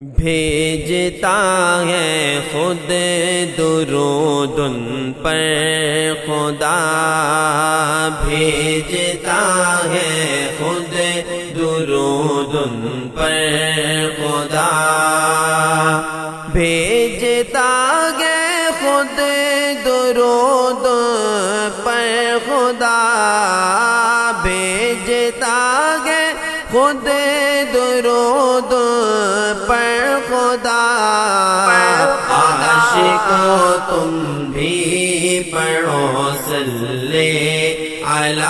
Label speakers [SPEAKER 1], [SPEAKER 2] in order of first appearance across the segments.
[SPEAKER 1] بھیجتا ہے خود درود ان پر خدا، بھیجتا ہے خود درود ان پر خدا، بھیجتا ہے خود درود پر خدا، بھیجتا ہے خود درود پر خدا۔ عاشقو تم بھی پڑھو صلی علی،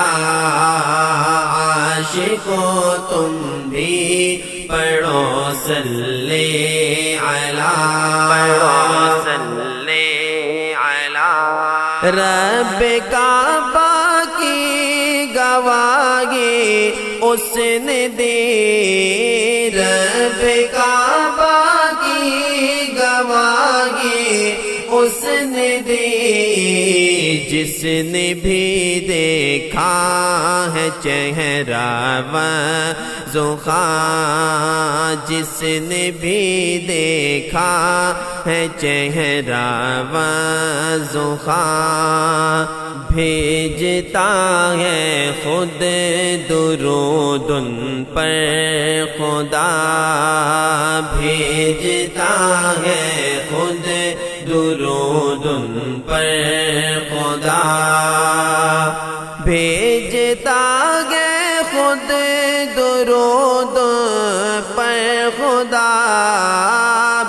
[SPEAKER 1] عاشقو تم بھی پڑھو صلی علی، پڑھو صلی علی۔ رب کعبہ کی گواہی اس نے دی، رب کعبہ کی گواہی اس نے دی، جس نے بھی دیکھا ہے چہرہ وضخا، جس نے بھی دیکھا ہے چہرہ وضخا، بھیجتا ہے خود درود ان پر خدا، بھیجتا ہے خود درود ان پر خدا، بھیجتا ہے خود درود پر خدا،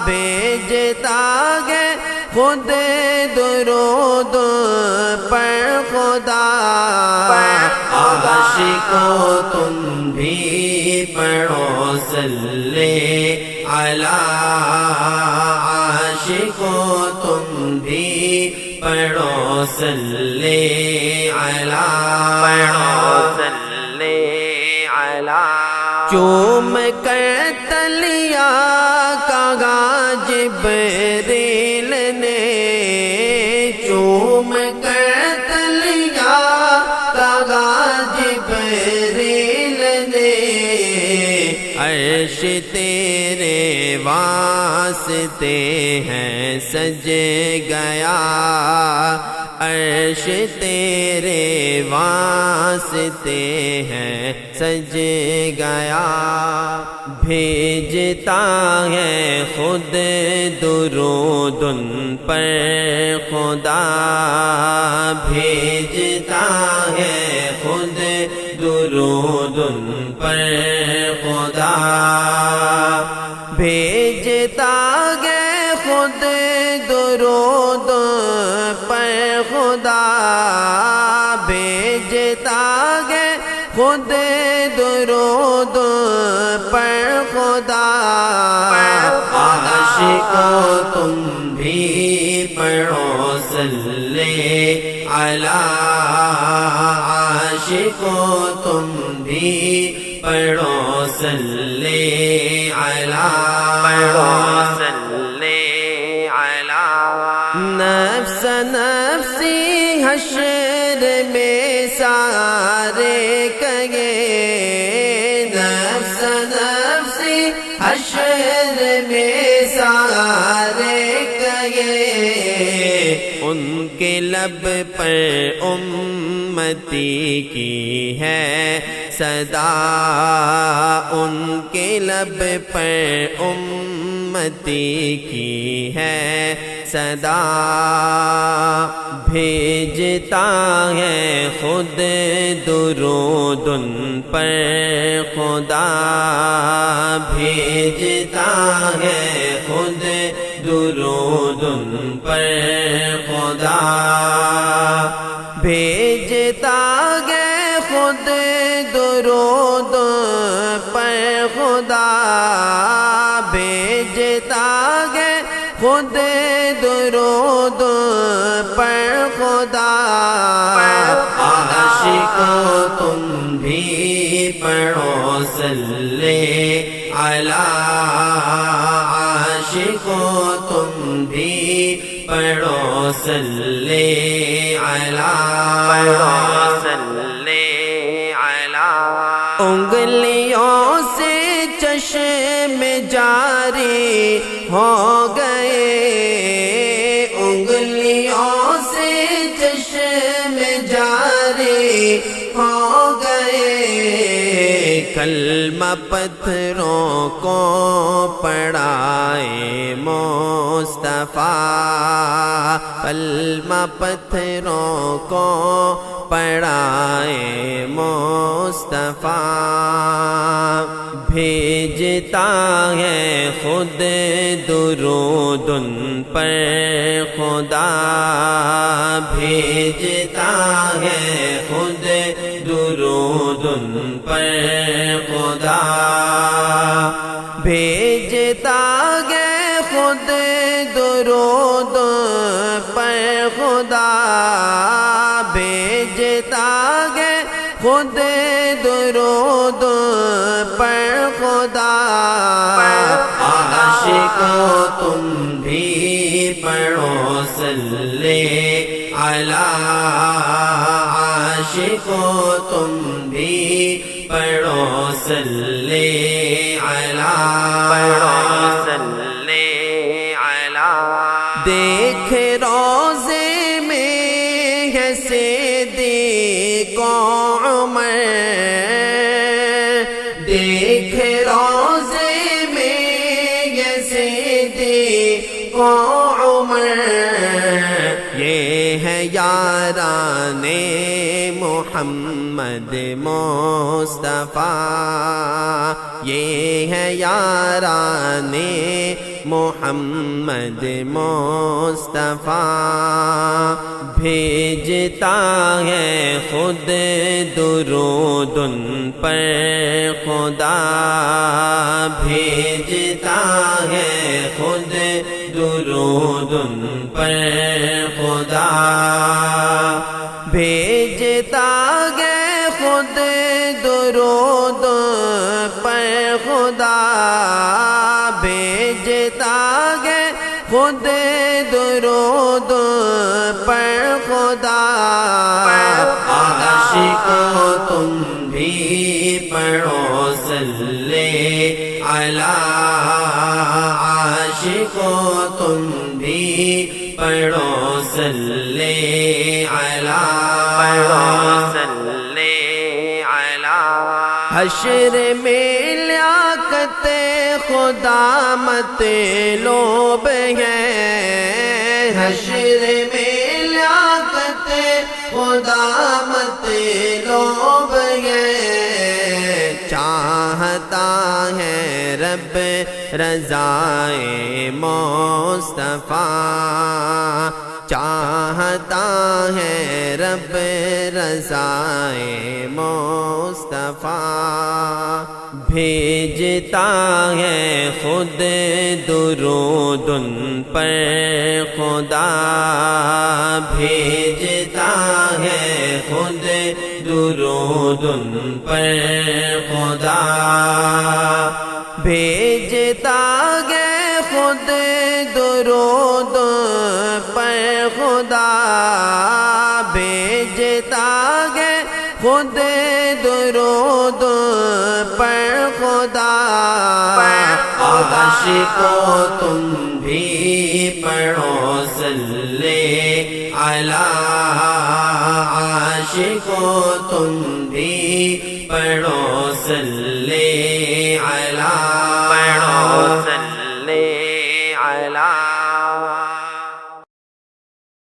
[SPEAKER 1] بھیجتا ہے خود درود پر خدا۔ عاشقو تم بھی پڑھو صلی علی، عاشقو تم بھی پڑھو صلی علی، پڑھو صلی علی۔ چوم کر تلیا کہا جبریل نے، چوم کر تلیا کہا جبریل نے، عرش تیرے واسطے ہیں سج گیا، عرش تیرے واسطے ہیں سج گیا، بھیجتا ہے خود درود ان پر خدا، بھیجتا ہے خود درود ان پر خدا، بھیجتا ہے خود درود پر خدا، بھیجتا ہے خود درود پر خدا۔ عاشقو تم بھی پڑھو صلی علی، عاشقو تم بھی پڑھو صلی علی، پڑھو صلی علی۔ نفس نفسی حشر میں سارے کہے، نفس نفسی حشر میں سارے کہے، ان کے لب پر امتی کی ہے صدا، ان کے لب پر امتی کی ہے صدا، بھیجتا ہے خود درود ان پر خدا، بھیجتا ہے خود درود ان پر خدا، بھیجتا ہے خود درود پر خدا، بھیجتا ہے خود درود پر خدا۔ عاشقو تم بھی پڑھو صلی علی، عاشقو تم بھی پڑھو صلی علی، پڑھو صلی علی۔ انگلیوں سے چشم جاری ہو گئے، انگلیوں سے چشم جاری ہو گئے، کلمہ پتھروں کو پڑھائے مصطفیٰ، کلمہ پتھروں کو پڑھائے مصطفیٰ، بھیجتا ہے خود درود ان پر خدا، بھیجتا ہے خود درود ان پر خدا، بھیجتا ہے خود درود پر خدا، بھیجتا ہے خود درود پر خدا، عاشقو تم بھی پڑھو صلی علی، عاشقو تم بھی پڑھو صلی علی، پڑھو صلی علی، دیکھ روضے میں ہے صدیق و عمر، دیکھ روضے میں ہے صدیق و عمر، یہ ہے یاران محمد مصطفیٰ، یہ ہے یاران محمد مصطفیٰ، بھیجتا ہے خود درود ان پر خدا، بھیجتا ہے خود درود ان پر خدا، بھیجتا ہے خود درود پر خدا، بھیجتا ہے خود درود پر خدا، عاشقو تم بھی پڑھو صلی علی، عاشقو تم بھی پڑھو صلی علی، پڑھو صلی علی، حشر میں لیاقت خدا مطلوب ہے، حشر میں لیاقت خدا مطلوب ہے، چاہتا ہے رب رضائے مصطفیٰ، چاہتا ہے رب رضائے مصطفیٰ، بھیجتا ہے خود درود ان پر خدا، بھیجتا ہے خود درود ان پر خدا، بھیجتا ہے خود درود پر خدا، بھیجتا ہے خود درود پر خدا، عاشقو تم بھی پڑھو صلی علی، عاشقو تم بھی پڑھو صلی علی، پڑھو صلی علی۔